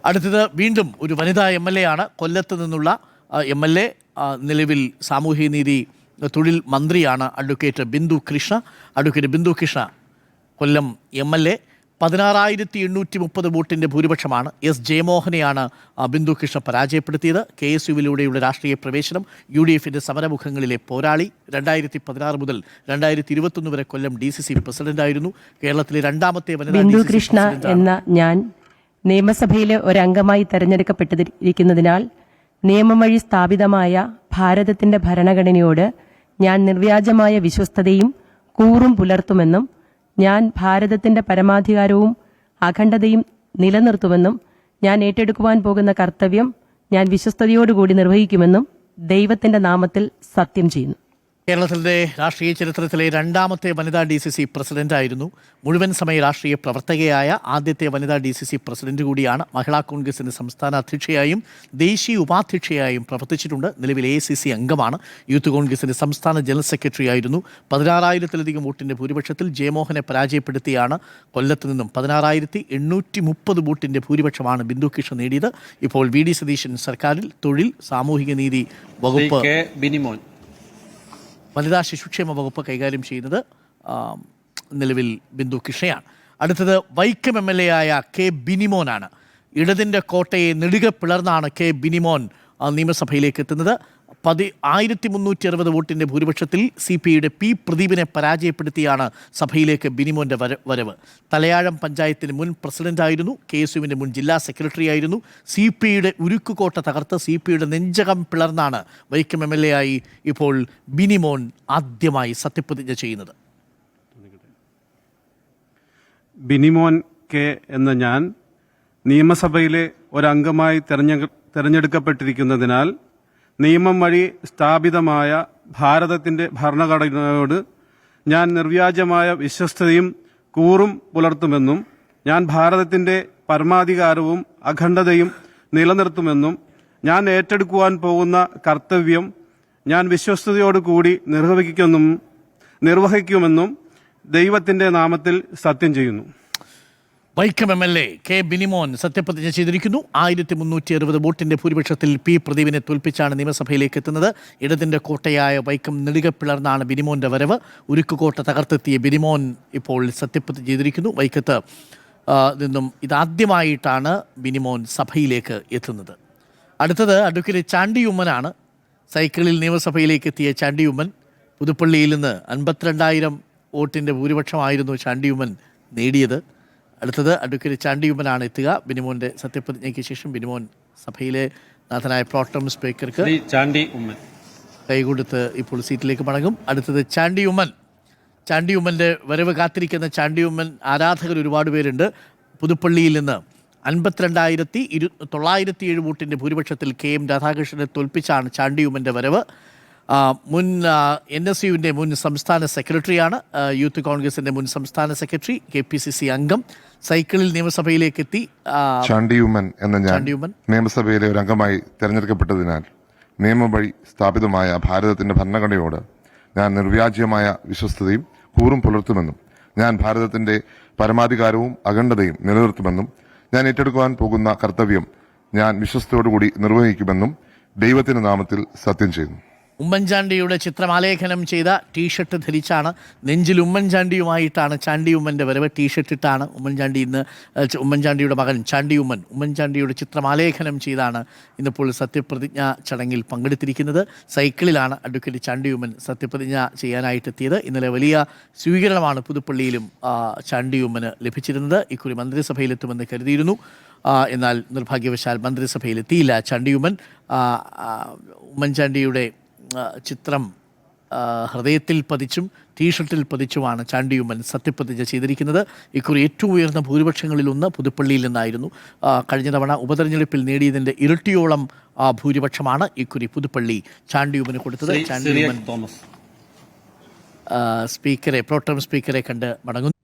അടുത്തത് വീണ്ടും ഒരു വനിതാ MLA ആണ്. കൊല്ലത്ത് നിന്നുള്ള MLA, നിലവിൽ സാമൂഹ്യനീതി തൊഴിൽ മന്ത്രിയാണ് അഡ്വക്കേറ്റ് ബിന്ദു കൃഷ്ണ. അഡ്വക്കേറ്റ് ബിന്ദു കൃഷ്ണ കൊല്ലം MLA. 16,830 വോട്ടിൻ്റെ ഭൂരിപക്ഷമാണ്. S. ജയമോഹനെയാണ് ബിന്ദു കൃഷ്ണ പരാജയപ്പെടുത്തിയത്. KSUവിലൂടെയുള്ള രാഷ്ട്രീയ പ്രവേശനം, UDFിൻ്റെ സമരമുഖങ്ങളിലെ പോരാളി. 2016 മുതൽ 2021 വരെ കൊല്ലം DCC പ്രസിഡന്റായിരുന്നു. കേരളത്തിലെ രണ്ടാമത്തെ വനിതാ ബിന്ദു കൃഷ്ണ എന്ന ഞാൻ നിയമസഭയിലെ ഒരംഗമായി തെരഞ്ഞെടുക്കപ്പെട്ടിരിക്കുന്നതിനാൽ നിയമം വഴി സ്ഥാപിതമായ ഭാരതത്തിന്റെ ഭരണഘടനയോട് ഞാൻ നിർവ്യാജമായ വിശ്വസ്തതയും കൂറും പുലർത്തുമെന്നും ഞാൻ ഭാരതത്തിന്റെ പരമാധികാരവും അഖണ്ഡതയും നിലനിർത്തുമെന്നും ഞാൻ ഏറ്റെടുക്കുവാൻ പോകുന്ന കർത്തവ്യം ഞാൻ വിശ്വസ്തയോടുകൂടി നിർവഹിക്കുമെന്നും ദൈവത്തിന്റെ നാമത്തിൽ സത്യം ചെയ്യുന്നു. കേരളത്തിൻ്റെ രാഷ്ട്രീയ ചരിത്രത്തിലെ രണ്ടാമത്തെ വനിതാ DCC പ്രസിഡന്റായിരുന്നു. മുഴുവൻ സമയ രാഷ്ട്രീയ പ്രവർത്തകയായ ആദ്യത്തെ വനിതാ DCC പ്രസിഡന്റ് കൂടിയാണ്. മഹിളാ കോൺഗ്രസിൻ്റെ സംസ്ഥാന അധ്യക്ഷയായും ദേശീയ ഉപാധ്യക്ഷയായും പ്രവർത്തിച്ചിട്ടുണ്ട്. നിലവിൽ AICC അംഗമാണ്. യൂത്ത് കോൺഗ്രസിൻ്റെ സംസ്ഥാന ജനറൽ സെക്രട്ടറി ആയിരുന്നു. 16,000-ലധികം വോട്ടിൻ്റെ ഭൂരിപക്ഷത്തിൽ ജയമോഹനെ പരാജയപ്പെടുത്തിയാണ് കൊല്ലത്ത് നിന്നും 16,830 വോട്ടിൻ്റെ ഭൂരിപക്ഷമാണ് ബിന്ദു കൃഷ്ണ നേടിയത്. ഇപ്പോൾ VD സതീശൻ സർക്കാരിൽ തൊഴിൽ സാമൂഹിക നീതി വകുപ്പ് വനിതാ ശിശുക്ഷേമ വകുപ്പ് കൈകാര്യം ചെയ്യുന്നത് നിലവിൽ ബിന്ദു കൃഷ്ണയാണ്. അടുത്തത് വൈക്കം MLA ആയ K. ബിനിമോനാണ്. ഇടതിൻ്റെ കോട്ടയെ നെടുക പിളർന്നാണ് K. ബിനിമോൻ നിയമസഭയിലേക്ക് എത്തുന്നത്. 1360 വോട്ടിൻ്റെ ഭൂരിപക്ഷത്തിൽ CPIയുടെ P. പ്രദീപിനെ പരാജയപ്പെടുത്തിയാണ് സഭയിലേക്ക് ബിനിമോൻ്റെ വരവ്. തലയാഴം പഞ്ചായത്തിന് മുൻ പ്രസിഡന്റായിരുന്നു. KSUവിൻ്റെ മുൻ ജില്ലാ സെക്രട്ടറി ആയിരുന്നു. CPIയുടെ ഉരുക്കുകോട്ട തകർത്ത് CPIയുടെ നെഞ്ചകം പിളർന്നാണ് വൈക്കം MLA ആയി ഇപ്പോൾ ബിനിമോൻ ആദ്യമായി സത്യപ്രതിജ്ഞ ചെയ്യുന്നത്. ബിനിമോൻ കെ എന്ന ഞാൻ നിയമസഭയിലെ ഒരംഗമായി തെരഞ്ഞെടുക്കപ്പെട്ടിരിക്കുന്നതിനാൽ നിയമം വഴി സ്ഥാപിതമായ ഭാരതത്തിന്റെ ഭരണഘടനയോട് ഞാൻ നിർവ്യാജമായ വിശ്വസ്തതയും കൂറും പുലർത്തുമെന്നും ഞാൻ ഭാരതത്തിന്റെ പരമാധികാരവും അഖണ്ഡതയും നിലനിർത്തുമെന്നും ഞാൻ ഏറ്റെടുക്കുവാൻ പോകുന്ന കർത്തവ്യം ഞാൻ വിശ്വസ്തയോടുകൂടി നിർവഹിക്കുമെന്നും ദൈവത്തിന്റെ നാമത്തിൽ സത്യം ചെയ്യുന്നു. Vaikom MLA K. ബിനിമോൻ സത്യപ്രതിജ്ഞ ചെയ്തിരിക്കുന്നു. 1360 വോട്ടിൻ്റെ ഭൂരിപക്ഷത്തിൽ P. പ്രദീപിനെ തോൽപ്പിച്ചാണ് നിയമസഭയിലേക്ക് എത്തുന്നത്. ഇടതിൻ്റെ കോട്ടയായ വൈക്കം നെടുക പിളർന്നാണ് ബിനിമോൻ്റെ വരവ്. ഉരുക്കുകോട്ട തകർത്തെത്തിയ ബിനിമോൻ ഇപ്പോൾ സത്യപ്രതിജ്ഞ ചെയ്തിരിക്കുന്നു. വൈക്കത്ത് നിന്നും ഇതാദ്യമായിട്ടാണ് ബിനിമോൻ സഭയിലേക്ക് എത്തുന്നത്. അടുത്തത് അഡ്വക്കേറ്റ് ചാണ്ടിയുമ്മനാണ്. സൈക്കിളിൽ നിയമസഭയിലേക്ക് എത്തിയ ചാണ്ടിയുമ്മൻ പുതുപ്പള്ളിയിൽ നിന്ന് 52,000 വോട്ടിൻ്റെ ഭൂരിപക്ഷമായിരുന്നു ചാണ്ടിയുമ്മൻ നേടിയത്. അടുത്തത് അഡ്വക്കേറ്റ് ചാണ്ടിയുമ്മനാണ് എത്തുക. ബിനിമോന്റെ സത്യപ്രതിജ്ഞയ്ക്ക് ശേഷം ബിനിമോൻ സഭയിലെ നാഥനായ പ്രോട്ടം സ്പീക്കർക്ക് കൈകൊടുത്ത് ഇപ്പോൾ സീറ്റിലേക്ക് മടങ്ങും. അടുത്തത് ചാണ്ടിയുമ്മൻ്റെ വരവ് കാത്തിരിക്കുന്ന ചാണ്ടിയുമ്മൻ ആരാധകർ ഒരുപാട് പേരുണ്ട്. പുതുപ്പള്ളിയിൽ നിന്ന് 52,907 വോട്ടിൻ്റെ ഭൂരിപക്ഷത്തിൽ KM രാധാകൃഷ്ണനെ തോൽപ്പിച്ചാണ് ചാണ്ടിയുമ്മൻ്റെ വരവ്. മുൻ NSUവിൻ്റെ മുൻ സംസ്ഥാന സെക്രട്ടറിയാണ്. യൂത്ത് കോൺഗ്രസിൻ്റെ മുൻ സംസ്ഥാന സെക്രട്ടറി, KPCC അംഗം. സൈക്കിളിൽ നിയമസഭയിലേക്ക് എത്തി. ചാണ്ടിയുമ്മൻ എന്ന ഞാൻ നിയമസഭയിലെ ഒരു അംഗമായി തെരഞ്ഞെടുക്കപ്പെട്ടതിനാൽ നിയമം വഴി സ്ഥാപിതമായ ഭാരതത്തിന്റെ ഭരണഘടനയോട് ഞാൻ നിർവ്യാജ്യമായ വിശ്വസ്തതയും കൂറും പുലർത്തുമെന്നും ഞാൻ ഭാരതത്തിന്റെ പരമാധികാരവും അഖണ്ഡതയും നിലനിർത്തുമെന്നും ഞാൻ ഏറ്റെടുക്കുവാൻ പോകുന്ന കർത്തവ്യം ഞാൻ വിശ്വസ്തയോടുകൂടി നിർവഹിക്കുമെന്നും ദൈവത്തിന്റെ നാമത്തിൽ സത്യം ചെയ്യുന്നു. ഉമ്മൻചാണ്ടിയുടെ ചിത്രമാലേഖനം ചെയ്ത ടീഷർട്ട് ധരിച്ചാണ്, നെഞ്ചിൽ ഉമ്മൻചാണ്ടിയുമായിട്ടാണ് ചാണ്ടിയുമ്മൻ്റെ വരവ്. ടീഷർട്ട് ഇട്ടാണ് ഉമ്മൻചാണ്ടിയുടെ മകൻ ഉമ്മൻചാണ്ടിയുടെ ചിത്രമാലേഖനം ചെയ്താണ് ഇന്നിപ്പോൾ സത്യപ്രതിജ്ഞ ചടങ്ങിൽ പങ്കെടുത്തിരിക്കുന്നത്. സൈക്കിളിലാണ് അഡ്വക്കേറ്റ് ചാണ്ടിയുമ്മൻ സത്യപ്രതിജ്ഞ ചെയ്യാനായിട്ടെത്തിയത്. ഇന്നലെ വലിയ സ്വീകരണമാണ് പുതുപ്പള്ളിയിലും ചാണ്ടിയുമ്മന് ലഭിച്ചിരുന്നത്. ഇക്കുറി മന്ത്രിസഭയിലെത്തുമെന്ന് കരുതിയിരുന്നു. എന്നാൽ നിർഭാഗ്യവശാൽ മന്ത്രിസഭയിലെത്തിയില്ല ചാണ്ടിയുമ്മൻ. ഉമ്മൻചാണ്ടിയുടെ ചിത്രം ഹൃദയത്തിൽ പതിച്ചും ടീഷർട്ടിൽ പതിച്ചുമാണ് ചാണ്ടിയുമ്മൻ സത്യപ്രതിജ്ഞ ചെയ്തിരിക്കുന്നത്. ഇക്കുറി ഏറ്റവും ഉയർന്ന ഭൂരിപക്ഷങ്ങളിലൊന്ന് പുതുപ്പള്ളിയിൽ നിന്നായിരുന്നു. കഴിഞ്ഞ തവണ ഉപതെരഞ്ഞെടുപ്പിൽ നേടിയതിൻ്റെ ഇരട്ടിയോളം ഭൂരിപക്ഷമാണ് ഇക്കുറി പുതുപ്പള്ളി ചാണ്ടിയുമ്മന് കൊടുത്തത്. ചാണ്ടിയുമ്മൻ പ്രോട്ടം സ്പീക്കറെ കണ്ട് മടങ്ങുന്നു.